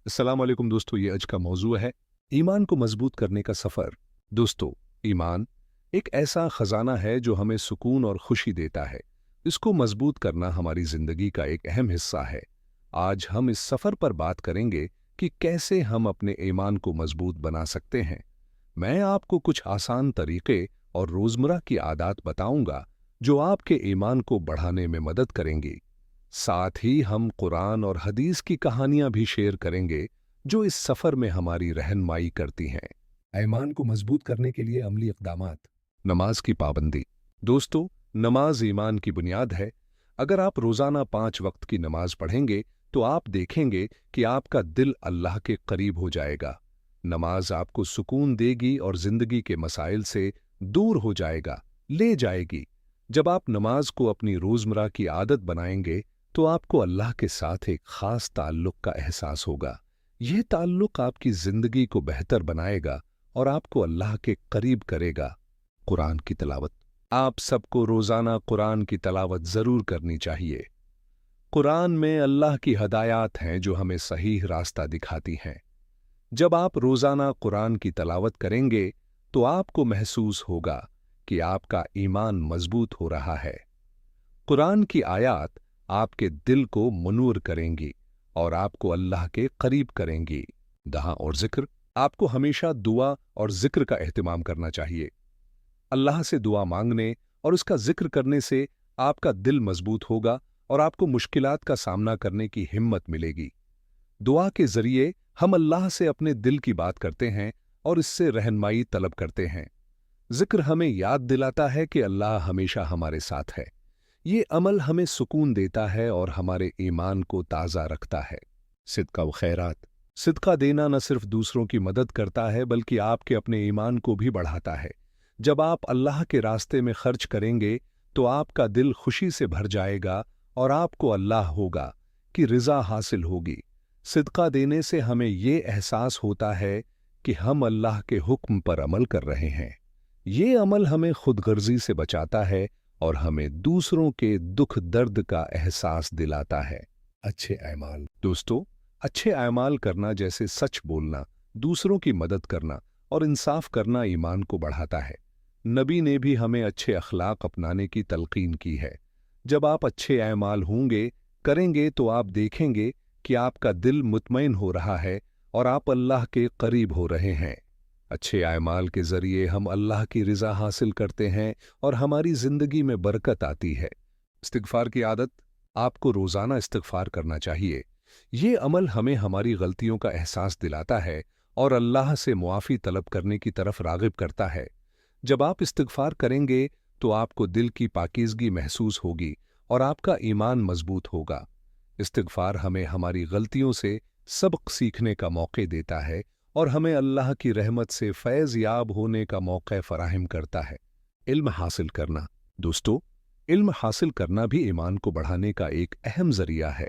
अस्सलाम वालेकुम दोस्तों, ये आज का मौजू है ईमान को मजबूत करने का सफ़र। दोस्तों, ईमान एक ऐसा खजाना है जो हमें सुकून और खुशी देता है। इसको मजबूत करना हमारी ज़िंदगी का एक अहम हिस्सा है। आज हम इस सफ़र पर बात करेंगे कि कैसे हम अपने ईमान को मजबूत बना सकते हैं। मैं आपको कुछ आसान तरीके और रोज़मर्रा की आदत बताऊंगा जो आपके ईमान को बढ़ाने में मदद करेंगी। साथ ही हम कुरान और हदीस की कहानियां भी शेयर करेंगे जो इस सफर में हमारी रहनुमाई करती हैं। ईमान को मजबूत करने के लिए अमली इक़दामात। नमाज की पाबंदी। दोस्तों, नमाज ईमान की बुनियाद है। अगर आप रोजाना 5 वक्त की नमाज पढ़ेंगे तो आप देखेंगे कि आपका दिल अल्लाह के करीब हो जाएगा। नमाज आपको सुकून देगी और जिंदगी के मसाइल से दूर हो जाएगा, ले जाएगी। जब आप नमाज को अपनी रोजमर्रा की आदत बनाएंगे तो आपको अल्लाह के साथ एक खास ताल्लुक का एहसास होगा। यह ताल्लुक आपकी जिंदगी को बेहतर बनाएगा और आपको अल्लाह के करीब करेगा। कुरान की तिलावत। आप सबको रोजाना कुरान की तिलावत जरूर करनी चाहिए। कुरान में अल्लाह की हदायत हैं जो हमें सही रास्ता दिखाती हैं। जब आप रोजाना कुरान की तिलावत करेंगे तो आपको महसूस होगा कि आपका ईमान मजबूत हो रहा है। कुरान की आयत आपके दिल को मुनूर करेंगी और आपको अल्लाह के करीब करेंगी। दुआ और जिक्र। आपको हमेशा दुआ और जिक्र का एहतिमाम करना चाहिए। अल्लाह से दुआ मांगने और उसका जिक्र करने से आपका दिल मजबूत होगा और आपको मुश्किलात का सामना करने की हिम्मत मिलेगी। दुआ के जरिए हम अल्लाह से अपने दिल की बात करते हैं और इससे रहनुमाई तलब करते हैं। जिक्र हमें याद दिलाता है कि अल्लाह हमेशा हमारे साथ है। ये अमल हमें सुकून देता है और हमारे ईमान को ताज़ा रखता है। सिदका व खैरात। सिदका देना न सिर्फ दूसरों की मदद करता है बल्कि आपके अपने ईमान को भी बढ़ाता है। जब आप अल्लाह के रास्ते में खर्च करेंगे तो आपका दिल खुशी से भर जाएगा और आपको अल्लाह होगा कि रिज़ा हासिल होगी। सिदका देने से हमें ये एहसास होता है कि हम अल्लाह के हुक्म पर अमल कर रहे हैं। ये अमल हमें खुदगर्जी से बचाता है और हमें दूसरों के दुख दर्द का एहसास दिलाता है। अच्छे अमाल। दोस्तों, अच्छे अमाल करना जैसे सच बोलना, दूसरों की मदद करना और इंसाफ करना ईमान को बढ़ाता है। नबी ने भी हमें अच्छे अखलाक अपनाने की तलकीन की है। जब आप अच्छे अमाल करेंगे तो आप देखेंगे कि आपका दिल मुतमईन हो रहा है और आप अल्लाह के करीब हो रहे हैं। अच्छे आमाल के जरिए हम अल्लाह की रिज़ा हासिल करते हैं और हमारी जिंदगी में बरकत आती है। इस्तिग़फ़ार की आदत। आपको रोज़ाना इस्तिग़फ़ार करना चाहिए। ये अमल हमें हमारी गलतियों का एहसास दिलाता है और अल्लाह से मुआफ़ी तलब करने की तरफ राग़िब करता है। जब आप इस्तिग़फ़ार करेंगे तो आपको दिल की पाकीज़गी महसूस होगी और आपका ईमान मजबूत होगा। इस्तिग़फ़ार हमें हमारी गलतियों से सबक सीखने का मौके देता है और हमें अल्लाह की रहमत से फैज़ याब होने का मौका फराहम करता है। इल्म हासिल करना। दोस्तों, इल्म हासिल करना भी ईमान को बढ़ाने का एक अहम ज़रिया है।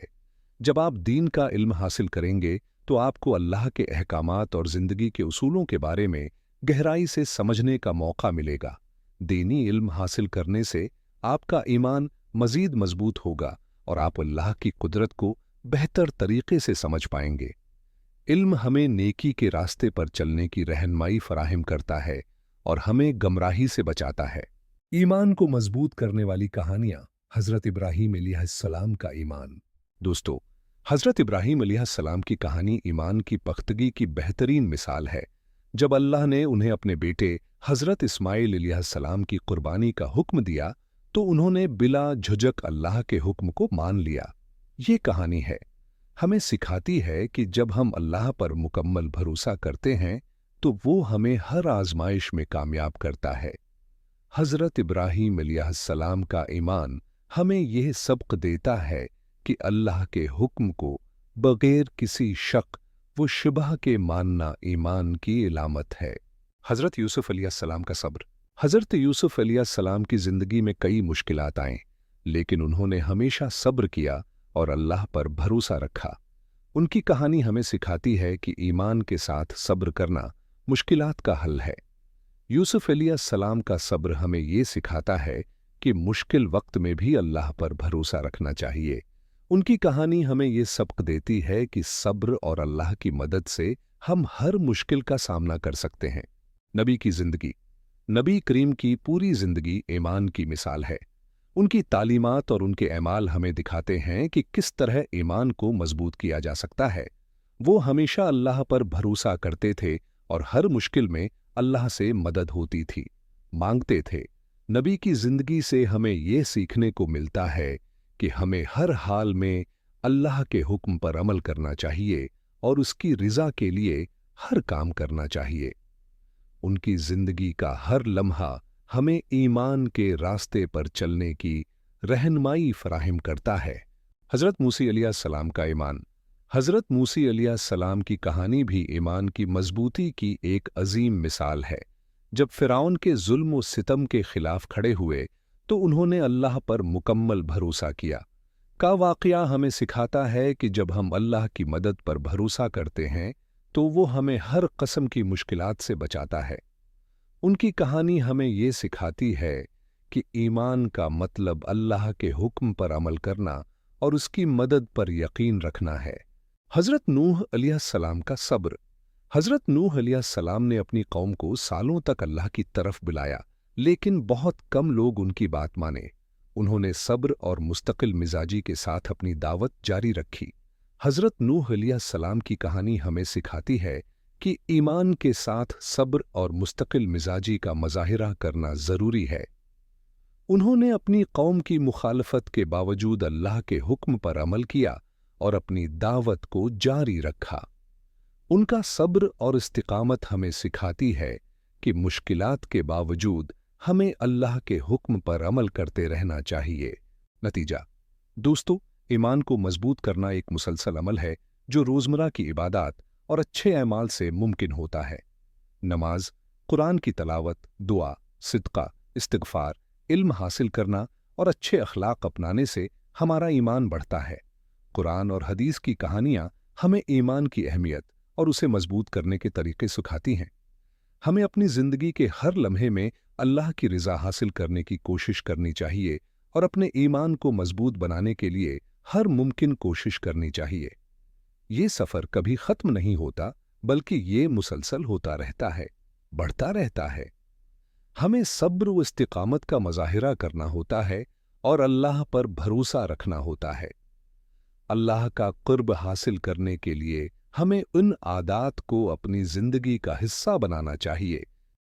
जब आप दीन का इल्म हासिल करेंगे तो आपको अल्लाह के अहकामात और ज़िंदगी के उसूलों के बारे में गहराई से समझने का मौका मिलेगा। दीनी इल्म हासिल करने से आपका ईमान मज़ीद मजबूत होगा और आप अल्लाह की कुदरत को बेहतर तरीके से समझ पाएंगे। इल्म हमें नेकी के रास्ते पर चलने की रहनुमाई फराहम करता है और हमें गमराही से बचाता है। ईमान को मजबूत करने वाली कहानियां। हज़रत इब्राहीम अलैहिस्सलाम का ईमान। दोस्तों, हज़रत इब्राहीम अलैहिस्सलाम की कहानी ईमान की पख्तगी की बेहतरीन मिसाल है। जब अल्लाह ने उन्हें अपने बेटे हज़रत इस्माइल अलैहिस्सलाम की कुर्बानी का हुक्म दिया तो उन्होंने बिला झुझक अल्लाह के हुक्म को मान लिया। ये कहानी हमें सिखाती है कि जब हम अल्लाह पर मुकम्मल भरोसा करते हैं तो वो हमें हर आजमाइश में कामयाब करता है। हज़रत इब्राहीम अलैहिस्सलाम का ईमान हमें यह सबक देता है कि अल्लाह के हुक्म को बगैर किसी शक व शुबह के मानना ईमान की इलामत है। हज़रत यूसुफ अलैहिस्सलाम का सब्र। हज़रत यूसुफ अलैहिस्सलाम की ज़िंदगी में कई मुश्किलात आईं, लेकिन उन्होंने हमेशा सब्र किया और अल्लाह पर भरोसा रखा। उनकी कहानी हमें सिखाती है कि ईमान के साथ सब्र करना मुश्किलात का हल है। यूसुफ अलैहिस्सलाम का सब्र हमें ये सिखाता है कि मुश्किल वक्त में भी अल्लाह पर भरोसा रखना चाहिए। उनकी कहानी हमें ये सबक देती है कि सब्र और अल्लाह की मदद से हम हर मुश्किल का सामना कर सकते हैं। नबी की जिंदगी, नबी करीम की पूरी जिंदगी ईमान की मिसाल है। उनकी तालीमात और उनके अमाल हमें दिखाते हैं कि किस तरह ईमान को मजबूत किया जा सकता है। वो हमेशा अल्लाह पर भरोसा करते थे और हर मुश्किल में अल्लाह से मदद होती थी, मांगते थे। नबी की जिंदगी से हमें ये सीखने को मिलता है कि हमें हर हाल में अल्लाह के हुक्म पर अमल करना चाहिए और उसकी रिजा के लिए हर काम करना चाहिए। उनकी जिंदगी का हर लम्हा हमें ईमान के रास्ते पर चलने की रहनुमाई फराहम करता है। हज़रत मूसी अलैहिस्सलाम का ईमान। हज़रत मूसी अलैहिस्सलाम की कहानी भी ईमान की मजबूती की एक अजीम मिसाल है। जब फ़िरौन के जुल्म व सितम के खिलाफ खड़े हुए तो उन्होंने अल्लाह पर मुकम्मल भरोसा किया। का वाक़या हमें सिखाता है कि जब हम अल्लाह की मदद पर भरोसा करते हैं तो वो हमें हर किस्म की मुश्किलात से बचाता है। उनकी कहानी हमें ये सिखाती है कि ईमान का मतलब अल्लाह के हुक्म पर अमल करना और उसकी मदद पर यकीन रखना है। हज़रत नूह अलैहिस्सलाम का सब्र। हज़रत नूह अलैहिस्सलाम ने अपनी कौम को सालों तक अल्लाह की तरफ बुलाया, लेकिन बहुत कम लोग उनकी बात माने। उन्होंने सब्र और मुस्तकिल मिजाजी के साथ अपनी दावत जारी रखी। हज़रत नूह अलैहिस्सलाम की कहानी हमें सिखाती है कि ईमान के साथ सब्र और मुस्तकिल मिजाजी का मज़ाहिरा करना ज़रूरी है। उन्होंने अपनी कौम की मुखालफत के बावजूद अल्लाह के हुक्म पर अमल किया और अपनी दावत को जारी रखा। उनका सब्र और इस्तिकामत हमें सिखाती है कि मुश्किलात के बावजूद हमें अल्लाह के हुक्म पर अमल करते रहना चाहिए। नतीजा दोस्तों, ईमान को मजबूत करना एक मुसलसल अमल है जो रोज़मर्रा की इबादत और अच्छे अमाल से मुमकिन होता है। नमाज, कुरान की तलावत, दुआ, सिदका, इस्तिग़फ़ार, इल्म हासिल करना और अच्छे अखलाक अपनाने से हमारा ईमान बढ़ता है। कुरान और हदीस की कहानियाँ हमें ईमान की अहमियत और उसे मजबूत करने के तरीके सिखाती हैं। हमें अपनी ज़िंदगी के हर लम्हे में अल्लाह की रिज़ा हासिल करने की कोशिश करनी चाहिए और अपने ईमान को मजबूत बनाने के लिए हर मुमकिन कोशिश करनी चाहिए। ये सफ़र कभी ख़त्म नहीं होता, बल्कि ये मुसलसल होता रहता है, बढ़ता रहता है। हमें सब्र व इस्तिकामत का मज़ाहिरा करना होता है और अल्लाह पर भरोसा रखना होता है। अल्लाह का क़ुर्ब हासिल करने के लिए हमें उन आदात को अपनी ज़िंदगी का हिस्सा बनाना चाहिए